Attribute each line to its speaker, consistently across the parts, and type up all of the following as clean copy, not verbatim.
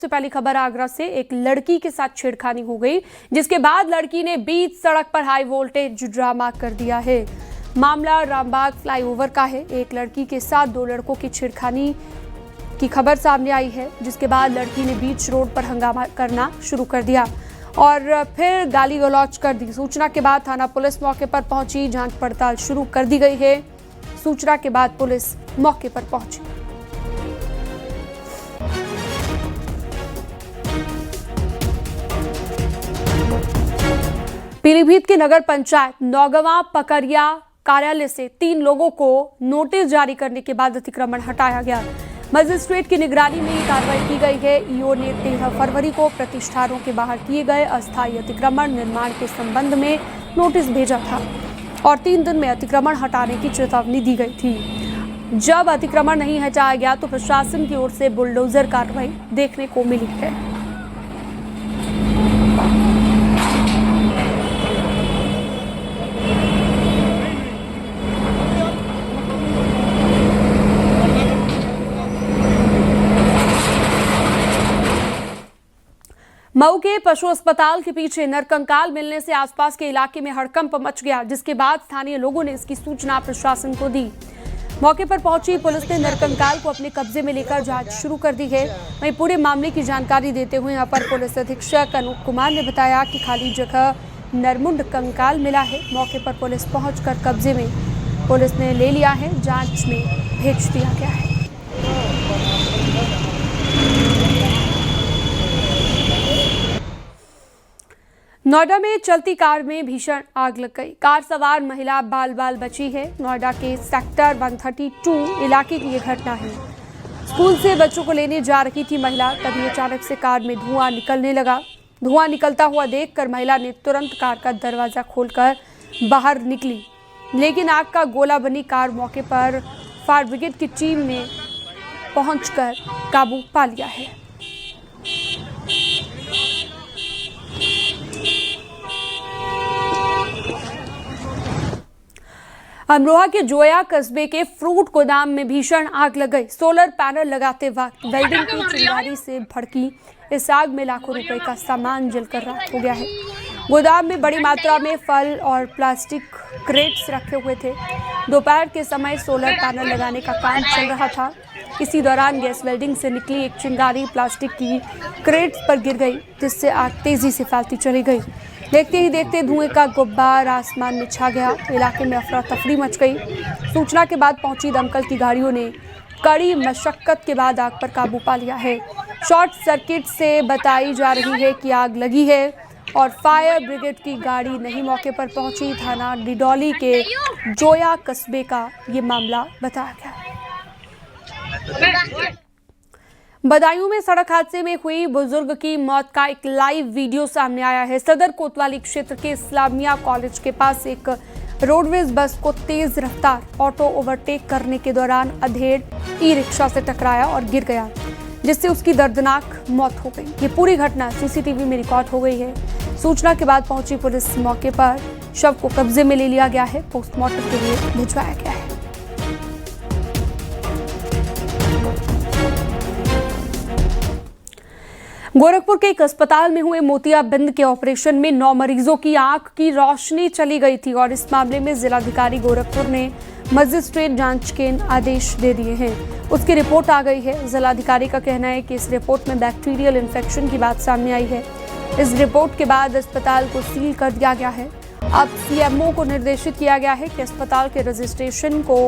Speaker 1: सबसे पहली खबर आगरा से। एक लड़की के साथ छेड़खानी हो गई, जिसके बाद लड़की ने बीच सड़क पर हाई वोल्टेज ड्रामा कर दिया है। मामला रामबाग फ्लाईओवर का है। एक लड़की के साथ दो लड़कों की छेड़खानी की खबर सामने आई है, जिसके बाद लड़की ने बीच रोड पर हंगामा करना शुरू कर दिया और फिर गाली गलौज कर दी। सूचना के बाद थाना पुलिस मौके पर पहुंची, जांच पड़ताल शुरू कर दी गई है। सूचना के बाद पुलिस मौके पर पहुंची। पीलीभीत के नगर पंचायत नौगवा पकरिया कार्यालय से 3 लोगों को नोटिस जारी करने के बाद अतिक्रमण हटाया गया। मजिस्ट्रेट की निगरानी में कार्रवाई की गई है। ईओ ने 13 फरवरी को प्रतिष्ठानों के बाहर किए गए अस्थायी अतिक्रमण निर्माण के संबंध में नोटिस भेजा था और 3 दिन में अतिक्रमण हटाने की चेतावनी दी गई थी। जब अतिक्रमण नहीं हटाया गया तो प्रशासन की ओर से बुलडोजर कार्रवाई देखने को मिली है। मऊ के पशु अस्पताल के पीछे नरकंकाल मिलने से आसपास के इलाके में हड़कंप मच गया, जिसके बाद स्थानीय लोगों ने इसकी सूचना प्रशासन को दी। मौके पर पहुंची पुलिस ने नरकंकाल को अपने कब्जे में लेकर जांच शुरू कर दी है। वहीं पूरे मामले की जानकारी देते हुए अपर पुलिस अधीक्षक अनूप कुमार ने बताया कि खाली जगह नरमुंड कंकाल मिला है। मौके पर पुलिस पहुंचकर कब्जे में पुलिस ने ले लिया है, जांच में भेज दिया गया है। नोएडा में चलती कार में भीषण आग लग गई। कार सवार महिला बाल बाल बची है। नोएडा के सेक्टर 132 इलाके की यह घटना है। स्कूल से बच्चों को लेने जा रही थी महिला, तभी अचानक से कार में धुआं निकलने लगा। धुआं निकलता हुआ देखकर महिला ने तुरंत कार का दरवाजा खोलकर बाहर निकली, लेकिन आग का गोला बनी कार मौके पर फायर ब्रिगेड की टीम ने पहुंचकर काबू पा लिया है। अमरोहा के जोया कस्बे के फ्रूट गोदाम में भीषण आग लग गई। सोलर पैनल लगाते वक्त वेल्डिंग की चिंगारी से भड़की इस आग में लाखों रुपए का सामान जलकर राख हो गया है। गोदाम में बड़ी मात्रा में फल और प्लास्टिक क्रेट्स रखे हुए थे। दोपहर के समय सोलर पैनल लगाने का काम चल रहा था। इसी दौरान गैस वेल्डिंग से निकली एक चिंगारी प्लास्टिक की क्रेट्स पर गिर गई, जिससे आग तेजी से फैलती चली गई। देखते ही देखते धुएं का गुब्बार आसमान में छा गया। इलाके में अफरा तफरी मच गई। सूचना के बाद पहुंची दमकल की गाड़ियों ने कड़ी मशक्कत के बाद आग पर काबू पा लिया है। शॉर्ट सर्किट से बताई जा रही है कि आग लगी है और फायर ब्रिगेड की गाड़ी नहीं मौके पर पहुंची। थाना डिडौली के जोया कस्बे का ये मामला बताया गया। बदायूं में सड़क हादसे में हुई बुजुर्ग की मौत का एक लाइव वीडियो सामने आया है। सदर कोतवाली क्षेत्र के इस्लामिया कॉलेज के पास एक रोडवेज बस को तेज रफ्तार ऑटो ओवरटेक करने के दौरान अधेड़ ई रिक्शा से टकराया और गिर गया, जिससे उसकी दर्दनाक मौत हो गई। ये पूरी घटना सीसीटीवी में रिकॉर्ड हो गई है। सूचना के बाद पहुंची पुलिस मौके पर शव को कब्जे में ले लिया गया है। पोस्टमार्टम के लिए भिजवाया गया है। गोरखपुर के एक अस्पताल में हुए मोतियाबिंद के ऑपरेशन में 9 मरीजों की आंख की रोशनी चली गई थी और इस मामले में जिलाधिकारी गोरखपुर ने मजिस्ट्रेट जांच के आदेश दे दिए हैं। उसकी रिपोर्ट आ गई है। जिलाधिकारी का कहना है कि इस रिपोर्ट में बैक्टीरियल इन्फेक्शन की बात सामने आई है। इस रिपोर्ट के बाद अस्पताल को सील कर दिया गया है। अब सीएमओ को निर्देशित किया गया है कि अस्पताल के रजिस्ट्रेशन को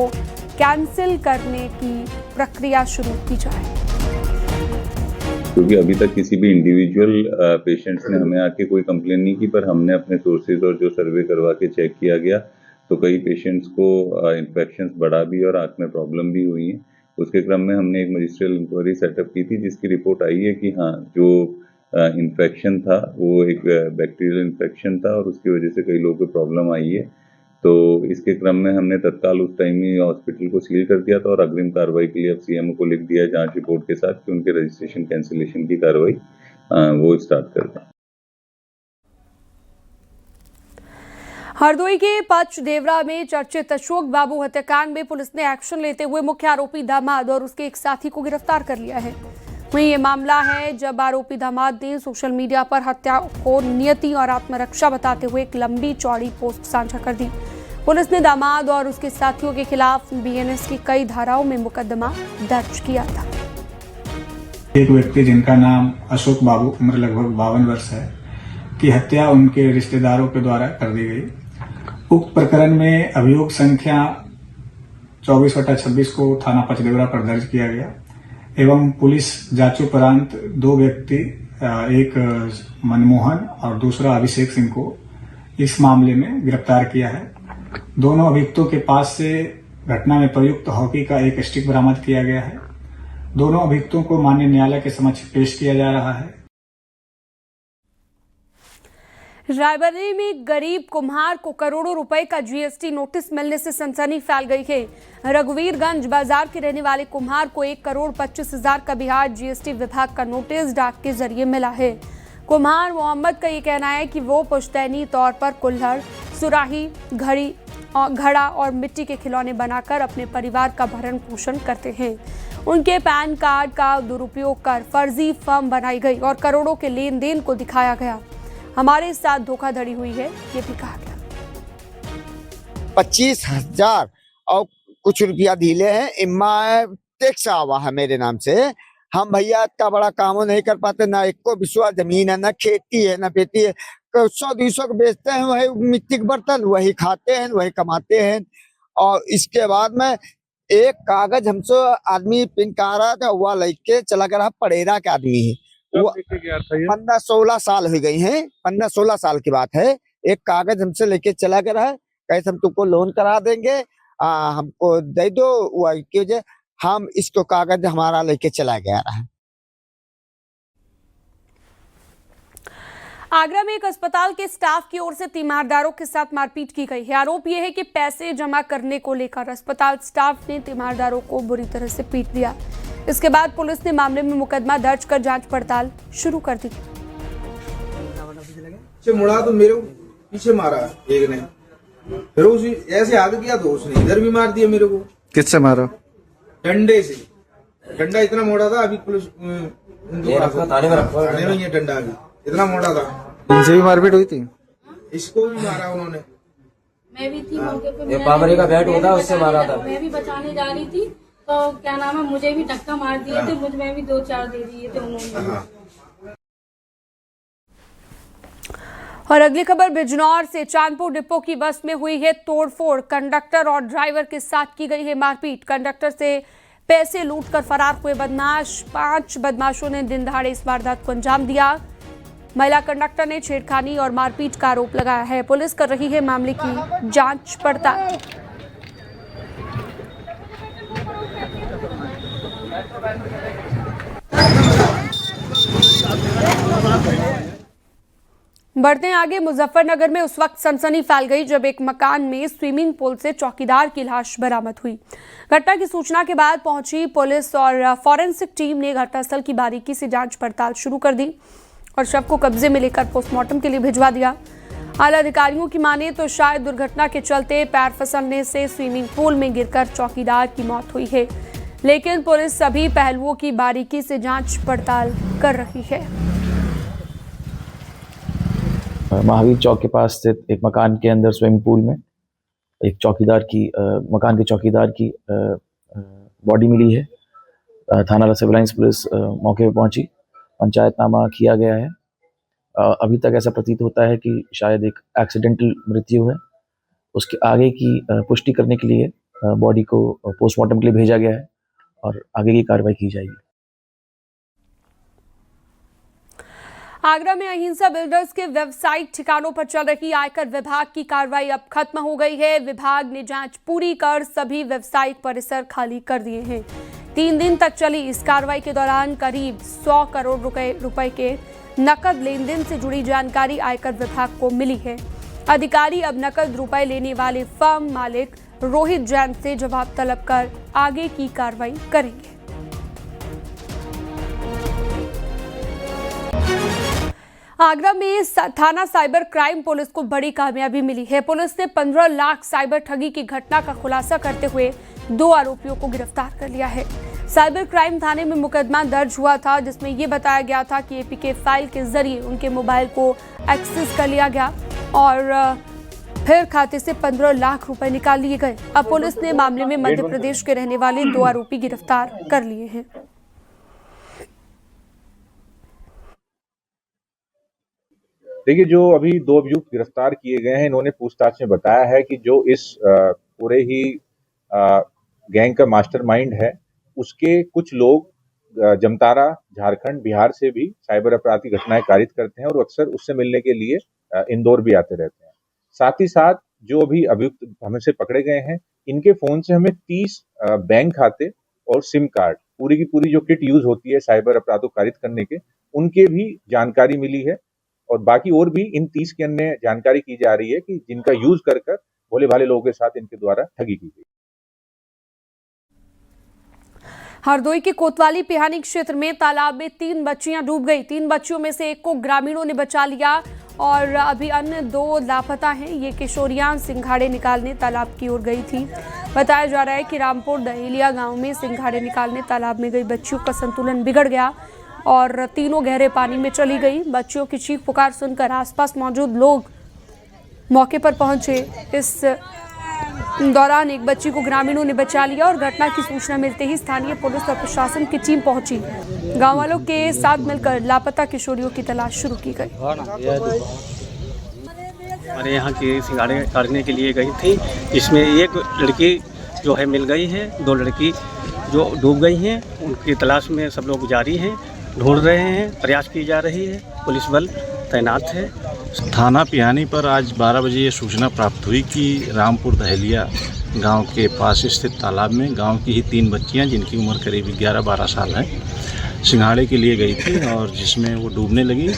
Speaker 1: कैंसिल करने की प्रक्रिया शुरू की जाए,
Speaker 2: क्योंकि अभी तक किसी भी इंडिविजुअल पेशेंट्स ने हमें आके कोई कंप्लेन नहीं की, पर हमने अपने सोर्सेज और जो सर्वे करवा के चेक किया गया तो कई पेशेंट्स को इन्फेक्शंस बढ़ा भी और आंख में प्रॉब्लम भी हुई है। उसके क्रम में हमने एक मजिस्ट्रियल इंक्वायरी सेटअप की थी, जिसकी रिपोर्ट आई है कि हाँ, जो इन्फेक्शन था वो एक बैक्टीरियल इन्फेक्शन था और उसकी वजह से कई लोगों को प्रॉब्लम आई है। तो इसके क्रम में हमने तत्काल उस टाइम ही हॉस्पिटल को सील कर दिया था और अग्रिम कार्रवाई के लिए अब सीएमओ को लिख दिया जांच रिपोर्ट के साथ कि उनके रजिस्ट्रेशन कैंसिलेशन की कार्रवाई वो स्टार्ट कर दें।
Speaker 1: हरदोई के पचदेवरा में चर्चित अशोक बाबू हत्याकांड में पुलिस ने एक्शन लेते हुए मुख्य आरोपी दामाद और उसके एक साथी को गिरफ्तार कर लिया है। वहीं ये मामला है जब आरोपी दामाद ने सोशल मीडिया पर हत्या को नियति और आत्मरक्षा बताते हुए एक लंबी चौड़ी पोस्ट साझा कर दी। पुलिस ने दामाद और उसके साथियों के खिलाफ बीएनएस की कई धाराओं में मुकदमा दर्ज किया था।
Speaker 3: एक व्यक्ति जिनका नाम अशोक बाबू, उम्र लगभग 52 वर्ष है, की हत्या उनके रिश्तेदारों के द्वारा कर दी गई। उक्त प्रकरण में अभियोग संख्या 24/26 को थाना पचदेवरा पर दर्ज किया गया एवं पुलिस जांचोपरांत 2 व्यक्ति, एक मनमोहन और दूसरा अभिषेक सिंह को इस मामले में गिरफ्तार किया है। दोनों अभियुक्तों के पास से घटना में प्रयुक्त हॉकी का एक स्टिक बरामद किया गया है। दोनों अभियुक्तों को माननीय न्यायालय के समक्ष पेश किया जा रहा है।
Speaker 1: रायबरेली में गरीब कुम्हार को करोड़ों रुपए का जीएसटी नोटिस मिलने से सनसनी फैल गई है। रघुवीरगंज बाजार के रहने वाले कुम्हार को 1,25,00,000 का बिहार जीएसटी विभाग का नोटिस डाक के जरिए मिला है। कुम्हार मोहम्मद का ये कहना है कि वो पुश्तैनी तौर पर कुल्हड़, सुराही, घड़ा और मिट्टी के खिलौने बनाकर अपने परिवार का भरण पोषण करते हैं। उनके पैन कार्ड का दुरुपयोग कर फर्जी फर्म बनाई गई और करोड़ों के लेन देन को दिखाया गया। हमारे साथ धोखाधड़ी हुई है, ये भी कहा गया।
Speaker 4: 25,000 और कुछ रुपया दिले हैं। इम्मा टैक्स आवा है मेरे नाम से। हम भैया इतना बड़ा काम नहीं कर पाते, ना एक को विश्वास जमीन है, ना खेती है, ना पेटी है। 100-200 को बेचते हैं, वही मिट्टी के बर्तन वही खाते हैं, वही कमाते हैं। और इसके बाद में एक कागज हमसे आदमी पिन का रहा था, वह लेके चला गया। पड़ेरा के आदमी है, 15-16 साल हो गई हैं, 15-16 साल की बात है। एक कागज हमसे लेके चला गया है, कैसे हम तुमको लोन करा देंगे, हमको दे दो। वही हम इसको कागज हमारा लेके चला गया है।
Speaker 1: आगरा में एक अस्पताल के स्टाफ की ओर से तीमारदारों के साथ मारपीट की गई है। आरोप यह है कि पैसे जमा करने को लेकर अस्पताल स्टाफ ने तीमारदारों को बुरी तरह से पीट दिया। इसके बाद पुलिस ने मामले में मुकदमा दर्ज कर जांच पड़ताल शुरू कर दी।
Speaker 5: मुड़ा तो मेरे पीछे मारा एक ने, फिर उसी ऐसे हाथ किया तो उसने इधर भी मार दिया मेरे को।
Speaker 6: किससे मारा?
Speaker 5: डंडे से। डंडा इतना मोटा था, अभी पुलिस थाने में ये डंडा अभी इतना मोटा था।
Speaker 6: इनसे भी मारपीट हुई थी?
Speaker 5: इसको भी मारा उन्होंने।
Speaker 7: मैं भी थी मौके पे, पावरे का बैट होता उससे मारा था। मैं भी बचाने जा रही थी तो क्या नाम है, मुझे भी धक्का मार दिए थे, मुझ में भी 2-4 दे दिए थे उन्होंने।
Speaker 1: और अगली खबर बिजनौर से। चांदपुर डिपो की बस में हुई है तोड़फोड़। कंडक्टर और ड्राइवर के साथ की गई है मारपीट। कंडक्टर से पैसे लूटकर फरार हुए बदमाश। 5 बदमाशों ने दिन दहाड़े इस वारदात को अंजाम दिया। महिला कंडक्टर ने छेड़खानी और मारपीट का आरोप लगाया है। पुलिस कर रही है मामले की जांच पड़ताल। बढ़ते आगे, मुजफ्फरनगर में उस वक्त सनसनी फैल गई जब एक मकान में स्विमिंग पूल से चौकीदार की लाश बरामद हुई। घटना की सूचना के बाद पहुंची पुलिस और फॉरेंसिक टीम ने घटनास्थल की बारीकी से जांच पड़ताल शुरू कर दी और शव को कब्जे में लेकर पोस्टमार्टम के लिए भिजवा दिया। आला अधिकारियों की माने तो शायद दुर्घटना के चलते पैर फिसलने से स्विमिंग पूल में गिरकर चौकीदार की मौत हुई है, लेकिन पुलिस सभी पहलुओं की बारीकी से जांच पड़ताल कर रही है।
Speaker 8: महावीर चौक के पास स्थित एक मकान के अंदर स्विमिंग पूल में एक चौकीदार की मकान के चौकीदार की बॉडी मिली है। थाना सिविल लाइंस पुलिस मौके पर पहुंची, पंचायतनामा किया गया है। अभी तक ऐसा प्रतीत होता है कि शायद एक एक्सीडेंटल मृत्यु है। उसके आगे की पुष्टि करने के लिए बॉडी को पोस्टमार्टम के लिए भेजा गया है और आगे की कार्रवाई की जाएगी।
Speaker 1: आगरा में अहिंसा बिल्डर्स के व्यावसायिक ठिकानों पर चल रही आयकर विभाग की कार्रवाई अब खत्म हो गई है। विभाग ने जांच पूरी कर सभी व्यावसायिक परिसर खाली कर दिए हैं। 3 दिन तक चली इस कार्रवाई के दौरान करीब 100 करोड़ रुपए के नकद लेन देन से जुड़ी जानकारी आयकर विभाग को मिली है। अधिकारी अब नकद रुपए लेने वाले फर्म मालिक रोहित जैन से जवाब तलब कर आगे की कार्रवाई करेंगे। आगरा में थाना साइबर क्राइम पुलिस को बड़ी कामयाबी मिली है। पुलिस ने 15 लाख साइबर ठगी की घटना का खुलासा करते हुए 2 आरोपियों को गिरफ्तार कर लिया है। साइबर क्राइम थाने में मुकदमा दर्ज हुआ था, जिसमें ये बताया गया था कि एपीके फाइल के जरिए उनके मोबाइल को एक्सेस कर लिया गया और फिर खाते से 15 लाख रुपए निकाल लिए गए। अब पुलिस ने मामले में मध्य प्रदेश के रहने वाले 2 आरोपी गिरफ्तार कर लिए हैं।
Speaker 9: देखिए, जो अभी 2 अभियुक्त गिरफ्तार किए गए हैं, इन्होंने पूछताछ में बताया है कि जो इस पूरे ही गैंग का मास्टरमाइंड है, उसके कुछ लोग जमतारा, झारखंड, बिहार से भी साइबर अपराधी घटनाएं कारित करते हैं और अक्सर उससे मिलने के लिए इंदौर भी आते रहते हैं। साथ ही साथ जो अभी अभियुक्त हमसे पकड़े गए हैं, इनके फोन से हमें 30 बैंक खाते और सिम कार्ड, पूरी की पूरी जो किट यूज होती है साइबर अपराधों कारित करने के, उनके भी जानकारी मिली है। और बाकी और भी इन 30 के अन्य जानकारी की जा रही है कि जिनका यूज कर भोले भाले लोगों के साथ इनके द्वारा ठगी की गई।
Speaker 1: हरदोई के कोतवाली पिहानी क्षेत्र में तालाब में 3 बच्चियां डूब गई। 3 बच्चियों में से एक को ग्रामीणों ने बचा लिया और अभी अन्य 2 लापता हैं। ये किशोरियां सिंघाड़े निकालने तालाब की ओर गई थी। बताया जा रहा है कि रामपुर दहेलिया गांव में सिंघाड़े निकालने तालाब में गई बच्चियों का संतुलन बिगड़ गया और तीनों गहरे पानी में चली गई। बच्चियों की चीख पुकार सुनकर आसपास मौजूद लोग मौके पर पहुंचे। इस दौरान एक बच्ची को ग्रामीणों ने बचा लिया और घटना की सूचना मिलते ही स्थानीय पुलिस और प्रशासन की टीम पहुंची। गांव वालों के साथ मिलकर लापता किशोरियों की तलाश शुरू की गई।
Speaker 10: हमारे यहाँ की सिंघाड़े काटने के लिए गई थी। इसमें एक लड़की जो है मिल गई है, 2 लड़की जो डूब गई हैं, उनकी तलाश में सब लोग जारी हैं, ढूंढ रहे हैं, प्रयास की जा रही है। पुलिस बल तैनात है।
Speaker 11: थाना पिहानी पर आज 12 बजे ये सूचना प्राप्त हुई कि रामपुर दहेलिया गांव के पास स्थित तालाब में गांव की ही 3 बच्चियां, जिनकी उम्र करीब 11-12 साल है, सिंघाड़े के लिए गई थी और जिसमें वो डूबने लगी।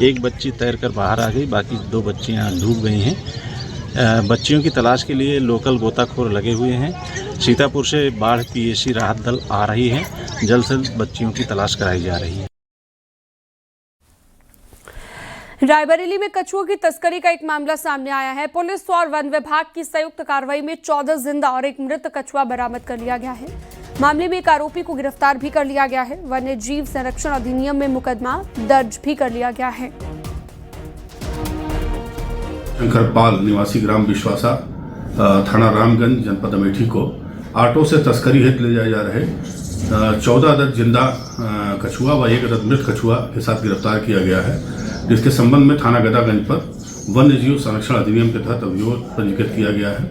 Speaker 11: एक बच्ची तैरकर बाहर आ गई, बाकी 2 बच्चियां डूब गई हैं। बच्चियों की तलाश के लिए लोकल गोताखोर लगे हुए हैं। सीतापुर से बाढ़ पीएसी राहत दल आ रही है। जल्द से जल्द बच्चियों की तलाश कराई जा रही है।
Speaker 1: रायबरेली में कछुओं की तस्करी का एक मामला सामने आया है। पुलिस और वन विभाग की संयुक्त कार्रवाई में 14 जिंदा और एक मृत कछुआ बरामद कर लिया गया है। मामले में एक आरोपी को गिरफ्तार भी कर लिया गया है। वन्य जीव संरक्षण अधिनियम में मुकदमा दर्ज भी कर लिया गया है।
Speaker 12: शंकरपाल निवासी ग्राम विश्वासा, थाना रामगंज, जनपद अमेठी को ऑटो से तस्करी हेतु ले जाए जा रहे 14 अदद जिंदा कछुआ व 1 अदद मृत कछुआ के साथ गिरफ्तार किया गया है, जिसके संबंध में थाना गदागंज पर वन्य जीव संरक्षण अधिनियम के तहत अभियोग पंजीकृत किया गया है।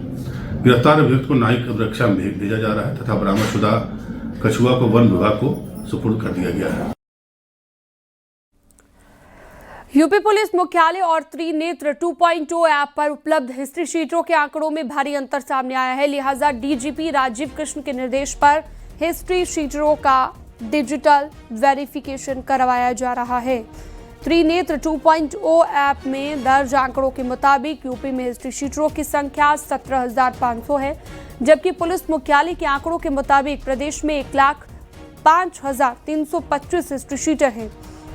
Speaker 12: गिरफ्तार अभियुक्त को न्यायिक अभिरक्षा में भेजा जा रहा है तथा बरामदशुदा कछुआ को वन विभाग को सुपुर्द कर दिया गया है।
Speaker 1: यूपी पुलिस मुख्यालय और त्रिनेत्र 2.0 ऐप पर उपलब्ध हिस्ट्री शीटों के आंकड़ों में भारी अंतर सामने आया है। लिहाजा डीजीपी राजीव कृष्ण के निर्देश पर हिस्ट्री शीटों का डिजिटल वेरिफिकेशन करवाया जा रहा है। त्रिनेत्र 2.0 ऐप में दर्ज आंकड़ों के मुताबिक यूपी में हिस्ट्री शीटरों की संख्या 17,500 है, जबकि पुलिस मुख्यालय के आंकड़ों के मुताबिक प्रदेश में 1,05,325 हिस्ट्री शीटर हैं।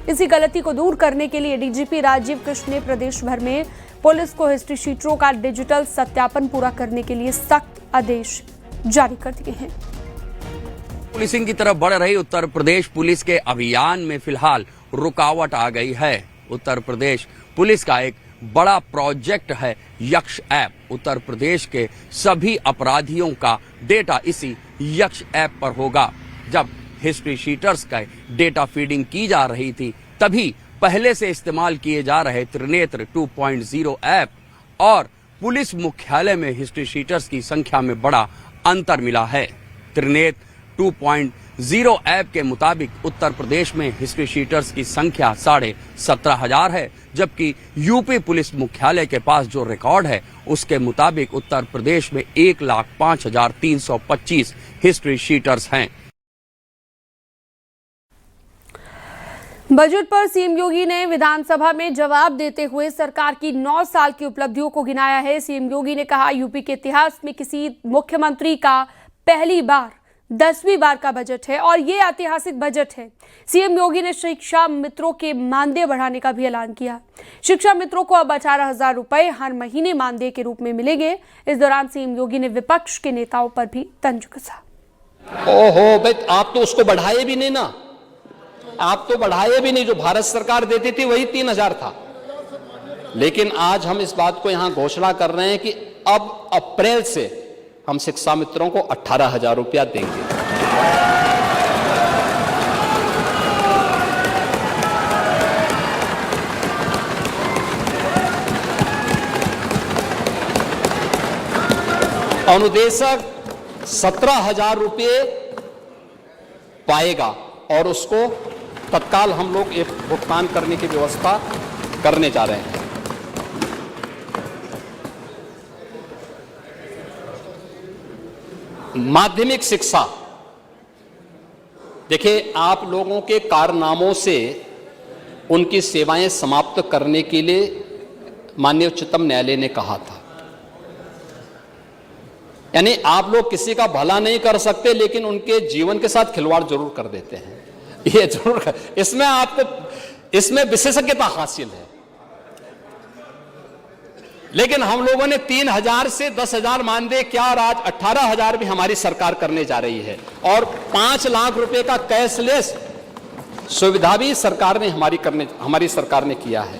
Speaker 1: इसी गलती को दूर करने के लिए डीजीपी राजीव कृष्ण ने प्रदेश भर में पुलिस को हिस्ट्री शीटरों का डिजिटल सत्यापन पूरा करने के लिए सख्त आदेश जारी कर दिए हैं।
Speaker 13: पुलिसिंग की तरफ बढ़ रही उत्तर प्रदेश पुलिस के अभियान में फिलहाल रुकावट आ गई है। उत्तर प्रदेश पुलिस का एक बड़ा प्रोजेक्ट है यक्ष ऐप। उत्तर प्रदेश के सभी अपराधियों का डेटा इसी यक्ष ऐप पर होगा। जब हिस्ट्री शीटर्स का डेटा फीडिंग की जा रही थी, तभी पहले से इस्तेमाल किए जा रहे त्रिनेत्र 2.0 ऐप और पुलिस मुख्यालय में हिस्ट्री शीटर्स की संख्या में बड़ा अंतर मिला है। त्रिनेत्र 2.0 ऐप के मुताबिक उत्तर प्रदेश में हिस्ट्री शीटर्स की संख्या 17,500 है, जबकि यूपी पुलिस मुख्यालय के पास जो रिकॉर्ड है उसके मुताबिक उत्तर प्रदेश में 1,05,325 हिस्ट्री शीटर्स हैं।
Speaker 1: बजट पर सीएम योगी ने विधानसभा में जवाब देते हुए सरकार की 9 साल की उपलब्धियों को गिनाया है। सीएम योगी ने कहा, यूपी के इतिहास में किसी मुख्यमंत्री का पहली बार 10वीं बार का बजट है और ये ऐतिहासिक बजट है। सीएम योगी ने शिक्षा मित्रों के मानदेय बढ़ाने का भी ऐलान किया। शिक्षा मित्रों को अब 18,000 रुपए हर महीने मानदेय के रूप में मिलेंगे। इस दौरान सीएम योगी ने विपक्ष के नेताओं पर भी तंज कसा।
Speaker 14: ओहो भाई, आप तो उसको बढ़ाए भी नहीं ना, आप तो बढ़ाए भी नहीं। जो भारत सरकार देती थी वही 3000 था। लेकिन आज हम इस बात को यहां घोषणा कर रहे हैं कि अब अप्रैल से हम शिक्षा मित्रों को 18,000 रुपया देंगे। अनुदेशक 17,000 रुपये पाएगा और उसको तत्काल हम लोग एक भुगतान करने की व्यवस्था करने जा रहे हैं। माध्यमिक शिक्षा, देखिए, आप लोगों के कारनामों से उनकी सेवाएं समाप्त करने के लिए माननीय उच्चतम न्यायालय ने कहा था। यानी आप लोग किसी का भला नहीं कर सकते, लेकिन उनके जीवन के साथ खिलवाड़ जरूर कर देते हैं। ये जरूर, इसमें आपको, इसमें विशेषज्ञता हासिल है। लेकिन हम लोगों ने 3,000 से 10,000 मानदेय क्या, और आज 18,000 भी हमारी सरकार करने जा रही है। और 5 लाख रुपए का कैशलेस सुविधा भी सरकार ने हमारी सरकार ने किया है।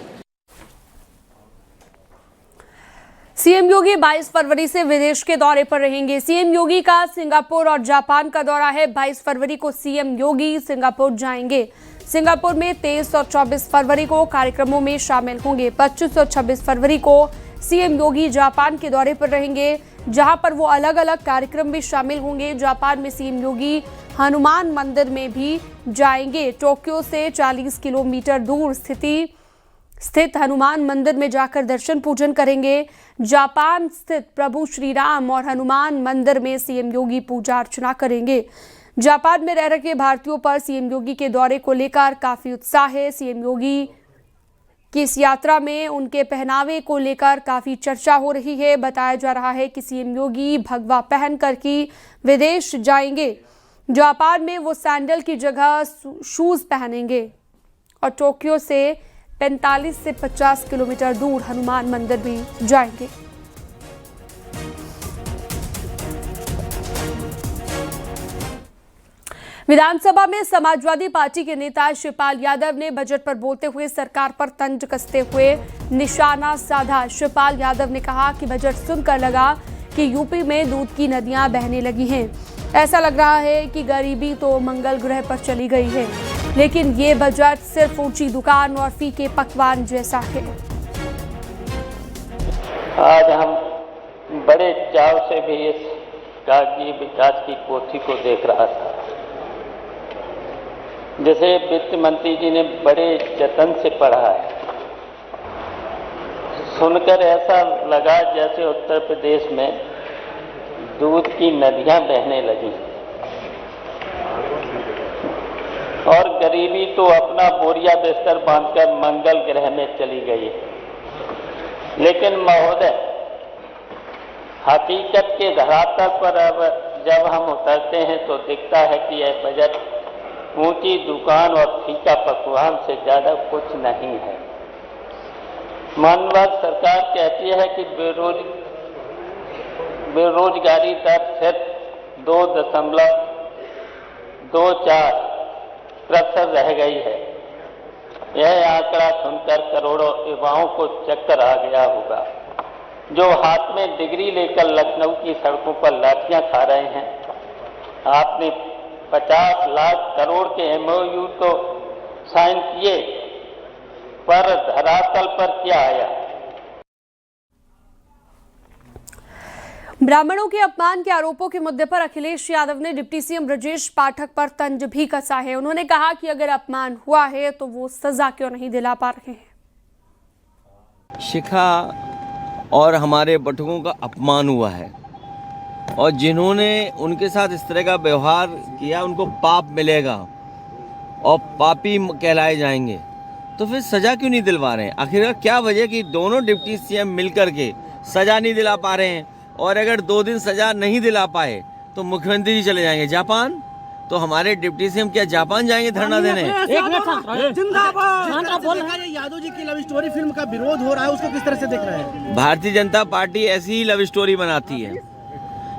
Speaker 1: सीएम योगी 22 फरवरी से विदेश के दौरे पर रहेंगे। सीएम योगी का सिंगापुर और जापान का दौरा है। 22 फरवरी को सीएम योगी सिंगापुर जाएंगे। सिंगापुर में 23 और 24 फरवरी को कार्यक्रमों में शामिल होंगे। 25 और 26 फरवरी को सीएम योगी जापान के दौरे पर रहेंगे, जहां पर वो अलग अलग कार्यक्रम में शामिल होंगे। जापान में सीएम योगी हनुमान मंदिर में भी जाएंगे। टोक्यो से 40 किलोमीटर दूर स्थित हनुमान मंदिर में जाकर दर्शन पूजन करेंगे। जापान स्थित प्रभु श्री राम और हनुमान मंदिर में सीएम योगी पूजा अर्चना करेंगे। जापान में रह रहे भारतीयों पर सीएम योगी के दौरे को लेकर काफी उत्साह है। सीएम योगी की इस यात्रा में उनके पहनावे को लेकर काफी चर्चा हो रही है। बताया जा रहा है कि सीएम योगी भगवा पहनकर ही विदेश जाएंगे। जापान में वो सैंडल की जगह शूज पहनेंगे और टोक्यो से 45 से 50 किलोमीटर दूर हनुमान मंदिर भी जाएंगे। विधानसभा में समाजवादी पार्टी के नेता शिवपाल यादव ने बजट पर बोलते हुए सरकार पर तंज कसते हुए निशाना साधा। शिवपाल यादव ने कहा कि बजट सुनकर लगा कि यूपी में दूध की नदियां बहने लगी हैं। ऐसा लग रहा है कि गरीबी तो मंगल ग्रह पर चली गई है, लेकिन ये बजट सिर्फ ऊंची दुकान और फीके पकवान जैसा है।
Speaker 15: आज हम बड़े चाव से भी इस कागजी विकास की पोथी को देख रहा था, जैसे वित्त मंत्री जी ने बड़े जतन से पढ़ा है। सुनकर ऐसा लगा जैसे उत्तर प्रदेश में दूध की नदियां बहने लगी और गरीबी तो अपना बोरिया बिस्तर बांधकर मंगल ग्रह में चली गई। लेकिन महोदय, हकीकत के धरातल पर अब जब हम उतरते हैं तो दिखता है कि यह बजट ऊंची दुकान और फीका पकवान से ज्यादा कुछ नहीं है। मनवर सरकार कहती है कि बेरोजगारी दर सिर्फ 2.24% रह गई है। यह आंकड़ा सुनकर करोड़ों युवाओं को चक्कर आ गया होगा, जो हाथ में डिग्री लेकर लखनऊ की सड़कों पर लाठियां खा रहे हैं। आपने 50 लाख करोड़ के MOU तो साइन किए, पर धरातल पर क्या आया?
Speaker 1: ब्राह्मणों के अपमान के आरोपों के मुद्दे पर अखिलेश यादव ने डिप्टी सीएम ब्रजेश पाठक पर तंज भी कसा है। उन्होंने कहा कि अगर अपमान हुआ है तो वो सजा क्यों नहीं दिला पा रहे हैं।
Speaker 16: शिखा और हमारे बटुकों का अपमान हुआ है और जिन्होंने उनके साथ इस तरह का व्यवहार किया उनको पाप मिलेगा और पापी कहलाए जाएंगे। तो फिर सजा क्यों नहीं दिलवा रहे हैं? आखिर क्या वजह कि दोनों डिप्टी सीएम मिलकर के सजा नहीं दिला पा रहे हैं? और अगर 2 दिन सजा नहीं दिला पाए तो मुख्यमंत्री जी चले जाएंगे जापान। तो हमारे डिप्टी सीएम क्या जापान जाएंगे धरना देने?
Speaker 17: यादव जी की लव स्टोरी फिल्म का विरोध हो रहा है, उसको किस तरह से देख रहे हैं?
Speaker 16: भारतीय जनता पार्टी ऐसी ही लव स्टोरी बनाती है।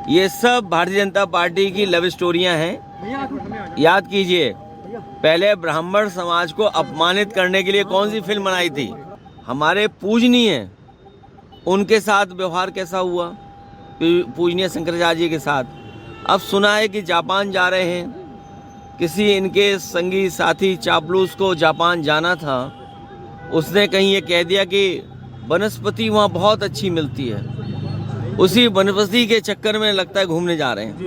Speaker 16: ये सब भारतीय जनता पार्टी की लव स्टोरियां हैं। याद कीजिए, पहले ब्राह्मण समाज को अपमानित करने के लिए कौन सी फिल्म बनाई थी? हमारे पूजनीय उनके साथ व्यवहार कैसा हुआ, पूजनीय शंकराचार्य जी के साथ। अब सुना है कि जापान जा रहे हैं, किसी इनके संगी साथी चापलूस को जापान जाना था, उसने कहीं ये कह दिया कि वनस्पति वहाँ बहुत अच्छी मिलती है, उसी वनस्पति के चक्कर में लगता है घूमने जा रहे हैं।